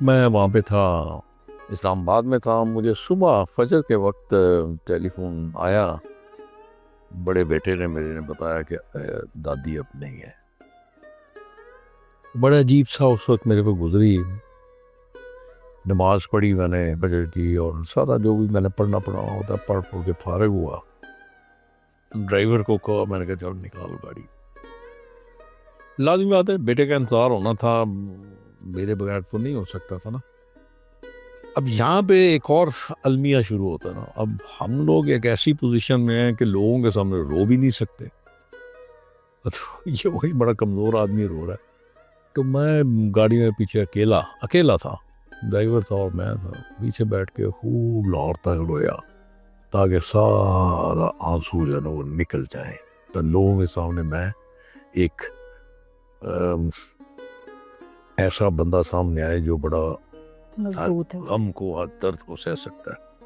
मैं वहाँ पे था, इस्लामाबाद में था। मुझे सुबह फजर के वक्त टेलीफोन आया। बड़े बेटे ने मेरे ने बताया कि दादी अब नहीं है। बड़ा अजीब सा उस वक्त मेरे पे गुजरी। नमाज पढ़ी मैंने फजर की, और सारा जो भी मैंने पढ़ना होता पढ़ के फारिग हुआ। ड्राइवर को कहा, मैंने कहा चलो निकालो गाड़ी। लाजमी बात है, बेटे का इंतजार होना था, मेरे बगैर तो नहीं हो सकता था ना। अब यहाँ पे एक और अलमिया शुरू होता है ना। अब हम लोग एक ऐसी पोजीशन में हैं कि लोगों के सामने रो भी नहीं सकते। तो ये वही बड़ा कमज़ोर आदमी रो रहा है। तो मैं गाड़ी में पीछे अकेला अकेला था, ड्राइवर था और मैं था। पीछे बैठ के खूब लाहौर तक रोया, ताकि सारा आंसू जो है ना वो निकल जाए। तो लोगों के सामने मैं एक अम, ऐसा बंदा सामने आए जो बड़ा मजबूत है। गम को, दर्द को सह सकता है।